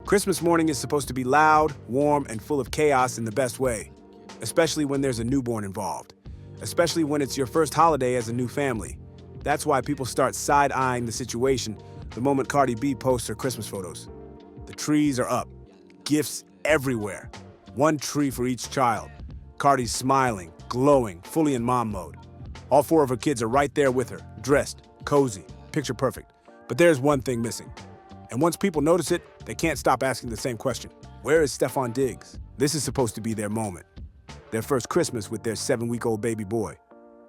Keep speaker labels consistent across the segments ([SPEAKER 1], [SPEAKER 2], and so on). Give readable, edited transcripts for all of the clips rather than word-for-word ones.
[SPEAKER 1] Christmas morning is supposed to be loud, warm, and full of chaos in the best way, especially when there's a newborn involved, especially when it's your first holiday as a new family. That's why people start side-eyeing the situation the moment Cardi B posts her Christmas photos. The trees are up, gifts everywhere, one tree for each child. Cardi's smiling, glowing, fully in mom mode. All 4 of her kids are right there with her, dressed, cozy, picture perfect. But there's one thing missing. And once people notice it, they can't stop asking the same question. Where is Stefon Diggs? This is supposed to be their moment. Their first Christmas with their 7-week-old baby boy.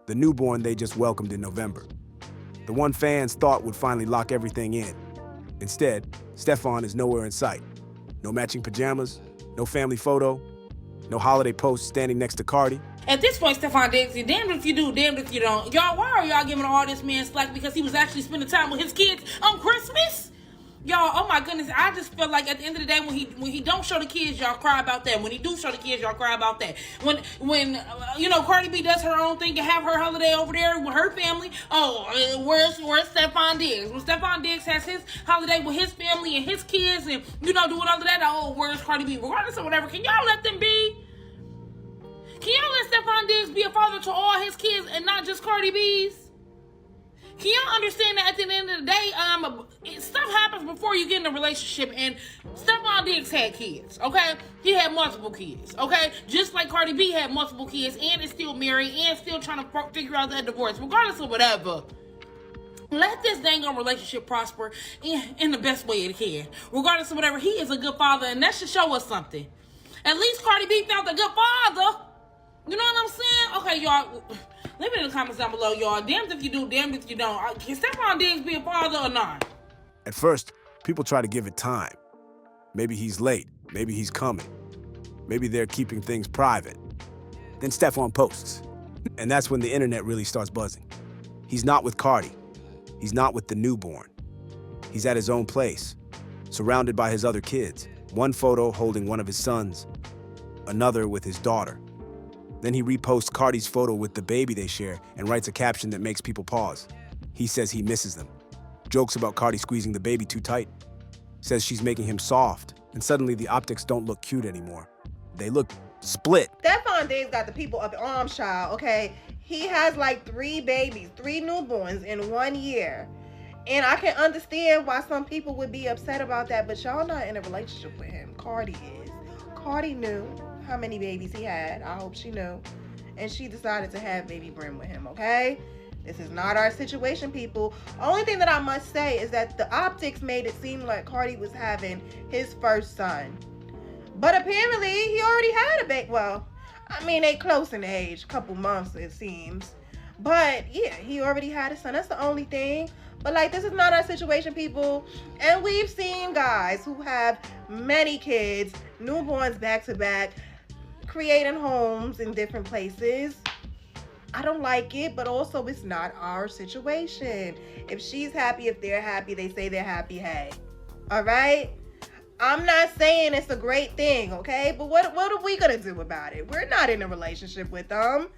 [SPEAKER 1] The newborn they just welcomed in November. The one fans thought would finally lock everything in. Instead, Stefon is nowhere in sight. No matching pajamas, no family photo, no holiday post standing next to Cardi.
[SPEAKER 2] At this point, Stefon Diggs, damned if you do, damned if you don't. Y'all, why are y'all giving all this man slack because he was actually spending time with his kids on Christmas? Y'all, oh my goodness, I just feel like at the end of the day, when he don't show the kids, y'all cry about that. When he do show the kids, y'all cry about that. When Cardi B does her own thing and have her holiday over there with her family, where's Stefon Diggs? When Stefon Diggs has his holiday with his family and his kids and, doing all of that, where's Cardi B? Regardless of whatever, can y'all let them be? Can y'all let Stefon Diggs be a father to all his kids and not just Cardi B's? Can y'all understand that at the end of the day, stuff happens before you get in a relationship, and Stefon Diggs had kids, okay? He had multiple kids, okay? Just like Cardi B had multiple kids and is still married and still trying to figure out that divorce, regardless of whatever. Let this dang on relationship prosper in the best way it can. Regardless of whatever, he is a good father, and that should show us something. At least Cardi B found a good father. You know what I'm saying? Okay, y'all. Leave it in the comments down below, y'all. Damned if you do, damned if you don't. Can Stefon Diggs be a father or not?
[SPEAKER 1] At first, people try to give it time. Maybe he's late. Maybe he's coming. Maybe they're keeping things private. Then Stefon posts. And that's when the internet really starts buzzing. He's not with Cardi. He's not with the newborn. He's at his own place, surrounded by his other kids. One photo holding one of his sons, another with his daughter. Then he reposts Cardi's photo with the baby they share and writes a caption that makes people pause. He says he misses them. Jokes about Cardi squeezing the baby too tight. Says she's making him soft. And suddenly the optics don't look cute anymore. They look split.
[SPEAKER 3] Stefon Diggs got the people up in arms, child, okay? He has like 3 babies, 3 newborns in 1 year. And I can understand why some people would be upset about that, but y'all not in a relationship with him. Cardi is. Cardi knew how many babies he had. I hope she knew. And she decided to have baby Brim with him, okay? This is not our situation, people. Only thing that I must say is that the optics made it seem like Cardi was having his first son. But apparently, he already had a baby. Well, I mean, they close in age, couple months it seems. But yeah, he already had a son. That's the only thing. But like, this is not our situation, people. And we've seen guys who have many kids, newborns back to back, creating homes in different places. I don't like it, but also it's not our situation. If she's happy, if they're happy, they say they're happy, hey. All right? I'm not saying it's a great thing, okay? But what are we gonna do about it? We're not in a relationship with them.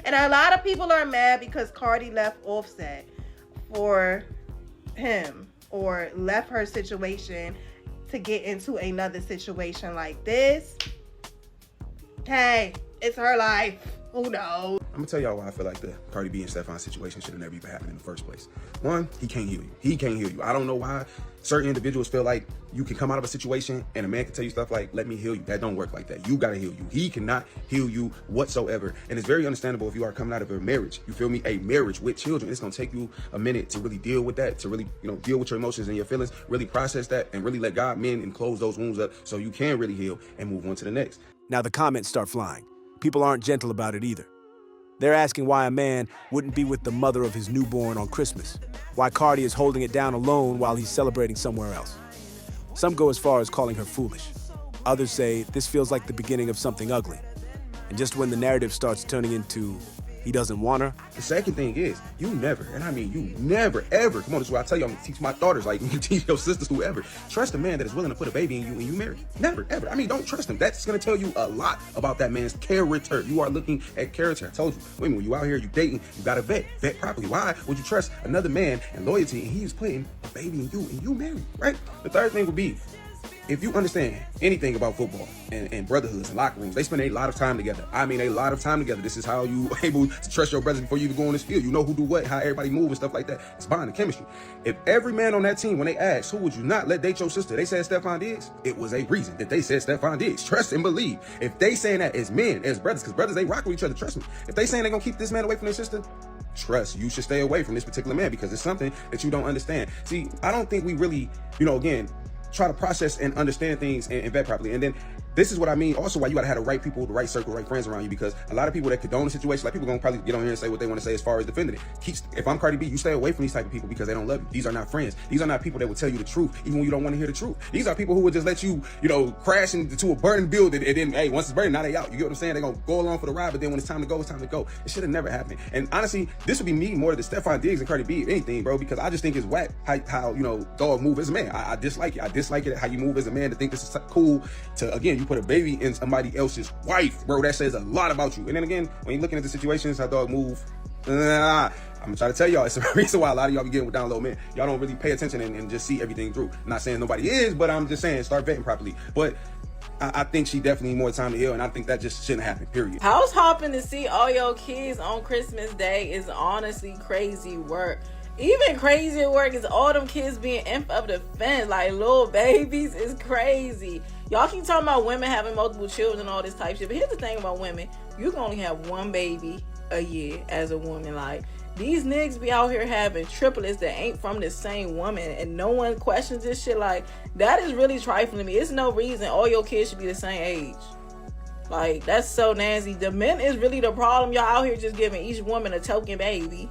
[SPEAKER 3] And a lot of people are mad because Cardi left Offset for him or left her situation to get into another situation like this. Hey, it's her life. Who knows?
[SPEAKER 4] I'm gonna tell y'all why I feel like the Cardi B and Stefon situation should have never even happened in the first place. One, he can't heal you. He can't heal you. I don't know why certain individuals feel like you can come out of a situation and a man can tell you stuff like, let me heal you. That don't work like that. You gotta heal you. He cannot heal you whatsoever. And it's very understandable if you are coming out of a marriage. You feel me? A marriage with children. It's gonna take you a minute to really deal with that, to really, deal with your emotions and your feelings, really process that and really let God mend and close those wounds up so you can really heal and move on to the next.
[SPEAKER 1] Now the comments start flying. People aren't gentle about it either. They're asking why a man wouldn't be with the mother of his newborn on Christmas. Why Cardi is holding it down alone while he's celebrating somewhere else. Some go as far as calling her foolish. Others say this feels like the beginning of something ugly. And just when the narrative starts turning into he doesn't want her.
[SPEAKER 4] The second thing is, you never, and I mean you never, ever, come on, this is what I tell you, I'm gonna teach my daughters, like you teach your sisters, whoever, trust a man that is willing to put a baby in you and you marry. Never, ever. I mean, don't trust him. That's gonna tell you a lot about that man's character. You are looking at character. I told you, women, when you out here, you dating, you gotta vet properly. Why would you trust another man and loyalty and he's putting a baby in you and you marry, right? The third thing would be, if you understand anything about football and brotherhoods and locker rooms, they spend a lot of time together. I mean, a lot of time together. This is how you able to trust your brothers before you even go on this field. You know who do what, how everybody move and stuff like that. It's bonding, chemistry. If every man on that team, when they asked, who would you not let date your sister, they said Stefon Diggs, it was a reason that they said Stefon Diggs. Trust and believe. If they saying that as men, as brothers, because brothers, they rock with each other, trust me. If they saying they're going to keep this man away from their sister, trust, you should stay away from this particular man because it's something that you don't understand. See, I don't think we really, again, try to process and understand things and vet properly. And then this is what I mean also why you gotta have the right people, the right circle, the right friends around you, because a lot of people that condone the situation, like people gonna probably get on here and say what they want to say as far as defending it. If I'm Cardi B, you stay away from these type of people because they don't love you. These are not friends. These are not people that will tell you the truth even when you don't want to hear the truth. These are people who would just let you, crash into a burning building and then, hey, once it's burning, now they out. You get what I'm saying? They're gonna go along for the ride, but then when it's time to go, it's time to go. It should have never happened. And honestly, this would be me more to Stefon Diggs and Cardi B, if anything, bro, because I just think it's whack how dog move as a man. I dislike it. I dislike it how you move as a man to think this is cool. To again, you put a baby in somebody else's wife, bro. That says a lot about you. And then again, when you're looking at the situations, how dog move, I'm gonna try to tell y'all, it's a reason why a lot of y'all be getting with down low men. Y'all don't really pay attention and just see everything through. I'm not saying nobody is, but I'm just saying start vetting properly. But I think she definitely need more time to heal, and I think that just shouldn't happen, period.
[SPEAKER 5] House hopping to see all your kids on Christmas Day is honestly crazy work. Even crazier work is all them kids being imp up the fence like little babies is crazy. Y'all keep talking about women having multiple children and all this type shit, but here's the thing about women. You can only have one baby a year as a woman. Like, these niggas be out here having triplets that ain't from the same woman and no one questions this shit. Like, that is really trifling to me. It's no reason all your kids should be the same age. Like, that's so nasty. The men is really the problem. Y'all out here just giving each woman a token baby.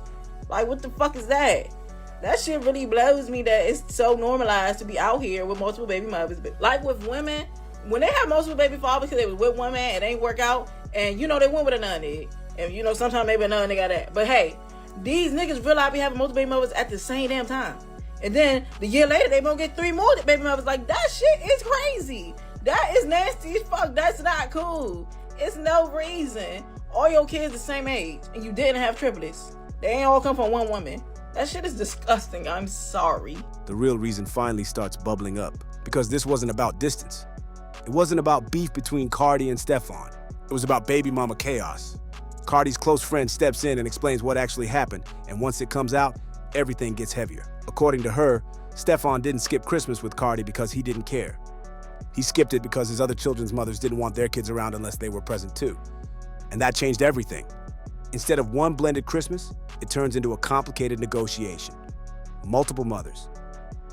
[SPEAKER 5] Like, what the fuck is that? That shit really blows me that it's so normalized to be out here with multiple baby mothers. But like with women, when they have multiple baby fathers because they was with one man and it ain't work out, and they went with another nigga. And sometimes maybe another nigga got that. But hey, these niggas realize be having multiple baby mothers at the same damn time. And then the year later, they gonna get 3 more baby mothers. Like, that shit is crazy. That is nasty as fuck. That's not cool. It's no reason. All your kids the same age and you didn't have triplets. They ain't all come from one woman. That shit is disgusting. I'm sorry.
[SPEAKER 1] The real reason finally starts bubbling up, because this wasn't about distance. It wasn't about beef between Cardi and Stefon. It was about baby mama chaos. Cardi's close friend steps in and explains what actually happened, and once it comes out, everything gets heavier. According to her, Stefon didn't skip Christmas with Cardi because he didn't care. He skipped it because his other children's mothers didn't want their kids around unless they were present too. And that changed everything. Instead of one blended Christmas, it turns into a complicated negotiation. Multiple mothers,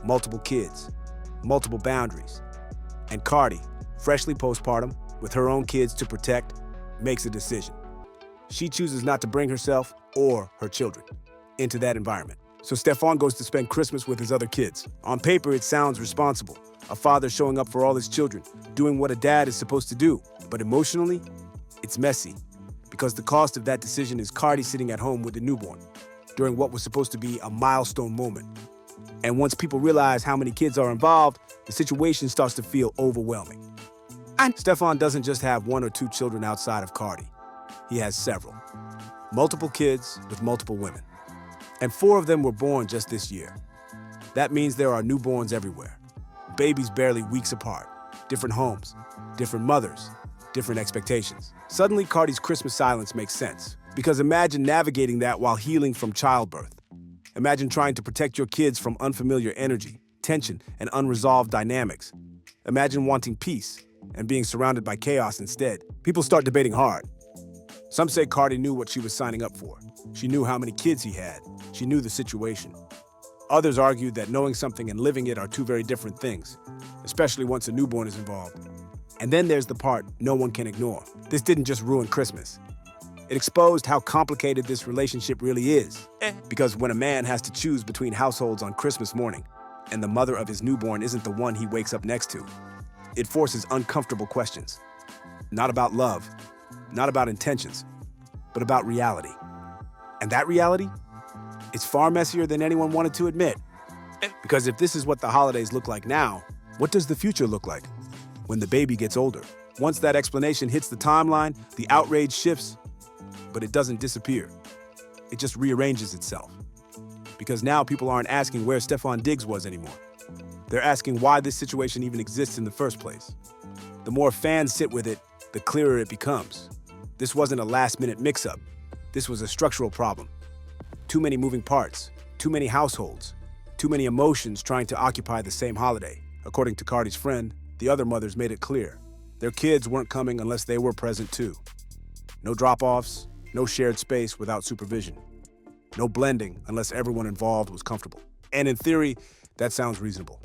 [SPEAKER 1] multiple kids, multiple boundaries. And Cardi, freshly postpartum, with her own kids to protect, makes a decision. She chooses not to bring herself or her children into that environment. So Stefon goes to spend Christmas with his other kids. On paper, it sounds responsible. A father showing up for all his children, doing what a dad is supposed to do. But emotionally, it's messy. Because the cost of that decision is Cardi sitting at home with the newborn during what was supposed to be a milestone moment. And once people realize how many kids are involved, the situation starts to feel overwhelming. And Stefon doesn't just have 1 or 2 children outside of Cardi. He has several. Multiple kids with multiple women. And 4 of them were born just this year. That means there are newborns everywhere. Babies barely weeks apart. Different homes, different mothers, different expectations. Suddenly, Cardi's Christmas silence makes sense. Because imagine navigating that while healing from childbirth. Imagine trying to protect your kids from unfamiliar energy, tension, and unresolved dynamics. Imagine wanting peace and being surrounded by chaos instead. People start debating hard. Some say Cardi knew what she was signing up for. She knew how many kids he had. She knew the situation. Others argued that knowing something and living it are 2 very different things, especially once a newborn is involved. And then there's the part no one can ignore. This didn't just ruin Christmas. It exposed how complicated this relationship really is. Because when a man has to choose between households on Christmas morning, and the mother of his newborn isn't the one he wakes up next to, it forces uncomfortable questions. Not about love, not about intentions, but about reality. And that reality is far messier than anyone wanted to admit. Because if this is what the holidays look like now, what does the future look like when the baby gets older? Once that explanation hits the timeline, the outrage shifts, but it doesn't disappear. It just rearranges itself. Because now people aren't asking where Stefon Diggs was anymore. They're asking why this situation even exists in the first place. The more fans sit with it, the clearer it becomes. This wasn't a last-minute mix-up. This was a structural problem. Too many moving parts, too many households, too many emotions trying to occupy the same holiday. According to Cardi's friend, the other mothers made it clear. Their kids weren't coming unless they were present too. No drop-offs, no shared space without supervision. No blending unless everyone involved was comfortable. And in theory, that sounds reasonable.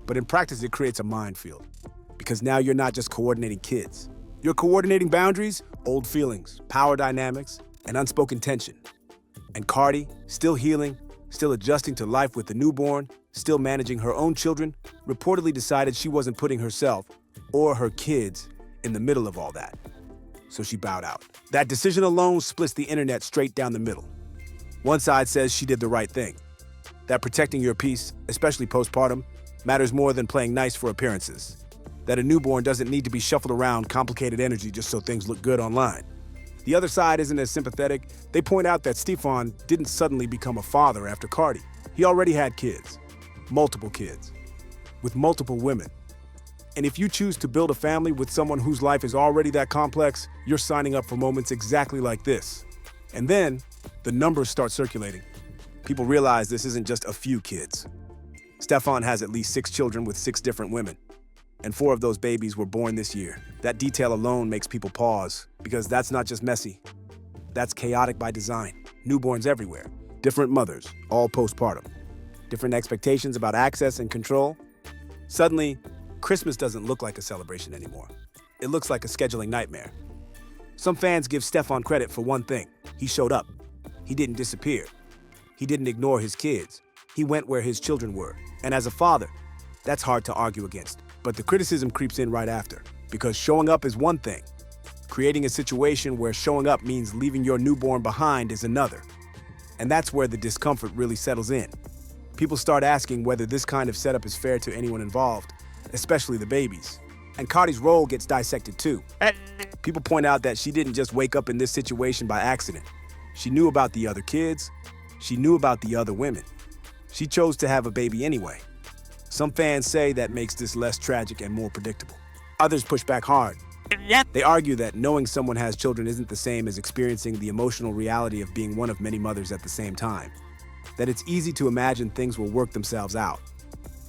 [SPEAKER 1] But in practice, it creates a minefield. Because now you're not just coordinating kids. You're coordinating boundaries, old feelings, power dynamics, and unspoken tension. And Cardi, still healing, still adjusting to life with the newborn, still managing her own children, reportedly decided she wasn't putting herself or her kids in the middle of all that. So she bowed out. That decision alone splits the internet straight down the middle. One side says she did the right thing, that protecting your peace, especially postpartum, matters more than playing nice for appearances, that a newborn doesn't need to be shuffled around complicated energy just so things look good online. The other side isn't as sympathetic. They point out that Stefon didn't suddenly become a father after Cardi. He already had kids, multiple kids, with multiple women. And if you choose to build a family with someone whose life is already that complex, you're signing up for moments exactly like this. And then, the numbers start circulating. People realize this isn't just a few kids. Stefon has at least 6 children with 6 different women. And 4 of those babies were born this year. That detail alone makes people pause, because that's not just messy. That's chaotic by design. Newborns everywhere. Different mothers, all postpartum. Different expectations about access and control. Suddenly, Christmas doesn't look like a celebration anymore. It looks like a scheduling nightmare. Some fans give Stefon credit for one thing. He showed up. He didn't disappear. He didn't ignore his kids. He went where his children were. And as a father, that's hard to argue against. But the criticism creeps in right after. Because showing up is one thing. Creating a situation where showing up means leaving your newborn behind is another. And that's where the discomfort really settles in. People start asking whether this kind of setup is fair to anyone involved, especially the babies. And Cardi's role gets dissected too. People point out that she didn't just wake up in this situation by accident. She knew about the other kids. She knew about the other women. She chose to have a baby anyway. Some fans say that makes this less tragic and more predictable. Others push back hard. They argue that knowing someone has children isn't the same as experiencing the emotional reality of being one of many mothers at the same time. That it's easy to imagine things will work themselves out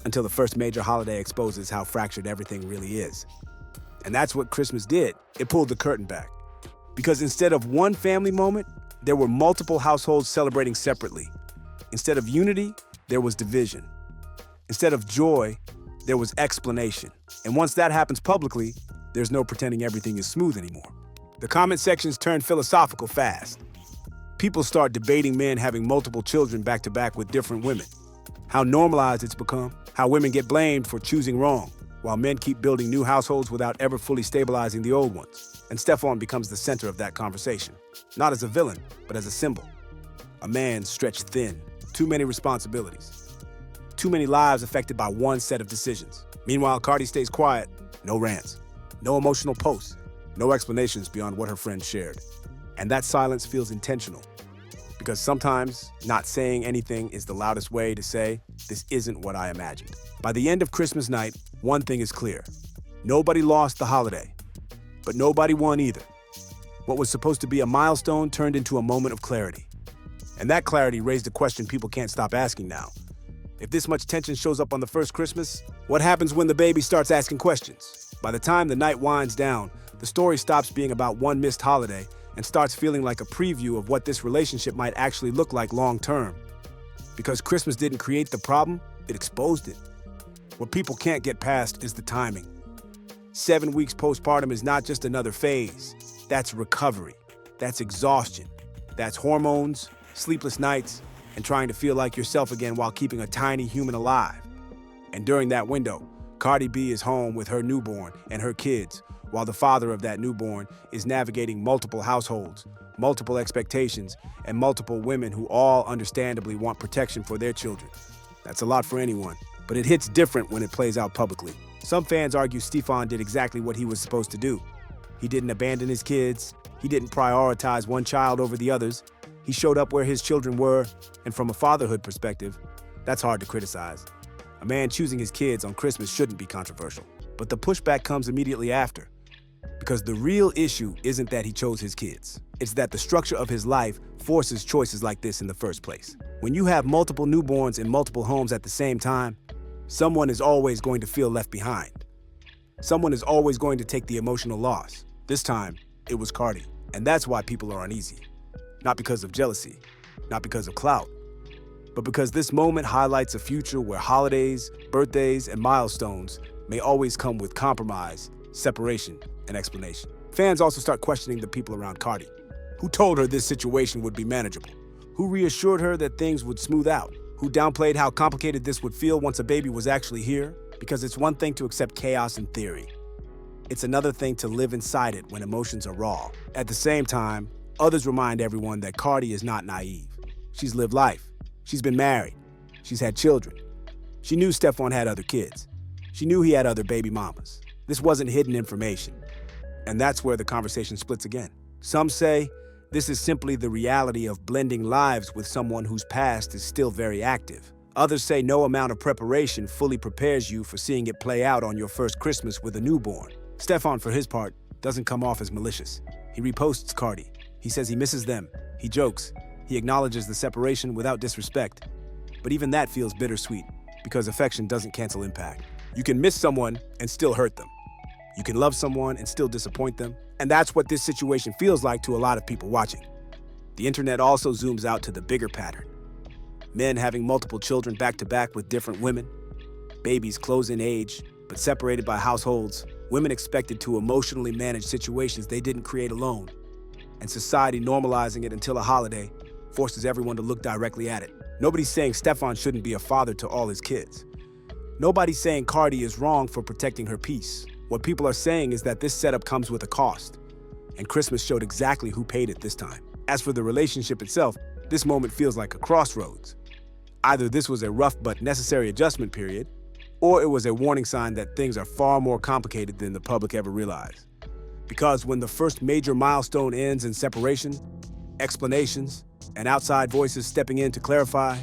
[SPEAKER 1] until the first major holiday exposes how fractured everything really is. And that's what Christmas did. It pulled the curtain back. Because instead of one family moment, there were multiple households celebrating separately. Instead of unity, there was division. Instead of joy, there was explanation. And once that happens publicly, there's no pretending everything is smooth anymore. The comment sections turn philosophical fast. People start debating men having multiple children back to back with different women. How normalized it's become, how women get blamed for choosing wrong, while men keep building new households without ever fully stabilizing the old ones. And Stefon becomes the center of that conversation. Not as a villain, but as a symbol. A man stretched thin, too many responsibilities. Too many lives affected by one set of decisions. Meanwhile, Cardi stays quiet, no rants, no emotional posts, no explanations beyond what her friend shared. And that silence feels intentional. Because sometimes not saying anything is the loudest way to say, this isn't what I imagined. By the end of Christmas night, one thing is clear. Nobody lost the holiday, but nobody won either. What was supposed to be a milestone turned into a moment of clarity. And that clarity raised a question people can't stop asking now. If this much tension shows up on the first Christmas, what happens when the baby starts asking questions? By the time the night winds down, the story stops being about one missed holiday and starts feeling like a preview of what this relationship might actually look like long term. Because Christmas didn't create the problem, it exposed it. What people can't get past is the timing. 7 weeks postpartum is not just another phase. That's recovery. That's exhaustion. That's hormones, sleepless nights, and trying to feel like yourself again while keeping a tiny human alive. And during that window, Cardi B is home with her newborn and her kids, while the father of that newborn is navigating multiple households, multiple expectations, and multiple women who all understandably want protection for their children. That's a lot for anyone, but it hits different when it plays out publicly. Some fans argue Stefon did exactly what he was supposed to do. He didn't abandon his kids. He didn't prioritize one child over the others. He showed up where his children were, and from a fatherhood perspective, that's hard to criticize. A man choosing his kids on Christmas shouldn't be controversial. But the pushback comes immediately after. Because the real issue isn't that he chose his kids. It's that the structure of his life forces choices like this in the first place. When you have multiple newborns in multiple homes at the same time, someone is always going to feel left behind. Someone is always going to take the emotional loss. This time, it was Cardi. And that's why people are uneasy. Not because of jealousy, not because of clout, but because this moment highlights a future where holidays, birthdays, and milestones may always come with compromise, separation, and explanation. Fans also start questioning the people around Cardi. Who told her this situation would be manageable? Who reassured her that things would smooth out? Who downplayed how complicated this would feel once a baby was actually here? Because it's one thing to accept chaos in theory. It's another thing to live inside it when emotions are raw. At the same time, others remind everyone that Cardi is not naive. She's lived life. She's been married. She's had children. She knew Stefon had other kids. She knew he had other baby mamas. This wasn't hidden information. And that's where the conversation splits again. Some say this is simply the reality of blending lives with someone whose past is still very active. Others say no amount of preparation fully prepares you for seeing it play out on your first Christmas with a newborn. Stefon, for his part, doesn't come off as malicious. He reposts Cardi. He says he misses them. He jokes. He acknowledges the separation without disrespect. But even that feels bittersweet, because affection doesn't cancel impact. You can miss someone and still hurt them. You can love someone and still disappoint them. And that's what this situation feels like to a lot of people watching. The internet also zooms out to the bigger pattern. Men having multiple children back to back with different women. Babies close in age, but separated by households. Women expected to emotionally manage situations they didn't create alone. And society normalizing it until a holiday forces everyone to look directly at it. Nobody's saying Stefon shouldn't be a father to all his kids. Nobody's saying Cardi is wrong for protecting her peace. What people are saying is that this setup comes with a cost. And Christmas showed exactly who paid it this time. As for the relationship itself, this moment feels like a crossroads. Either this was a rough but necessary adjustment period, or it was a warning sign that things are far more complicated than the public ever realized. Because when the first major milestone ends in separation, explanations, and outside voices stepping in to clarify,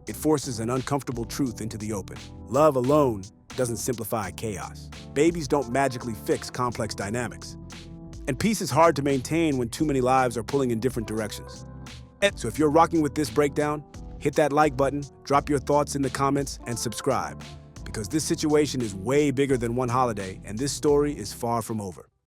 [SPEAKER 1] it forces an uncomfortable truth into the open. Love alone doesn't simplify chaos. Babies don't magically fix complex dynamics. And peace is hard to maintain when too many lives are pulling in different directions. So if you're rocking with this breakdown, hit that like button, drop your thoughts in the comments, and subscribe. Because this situation is way bigger than one holiday, and this story is far from over.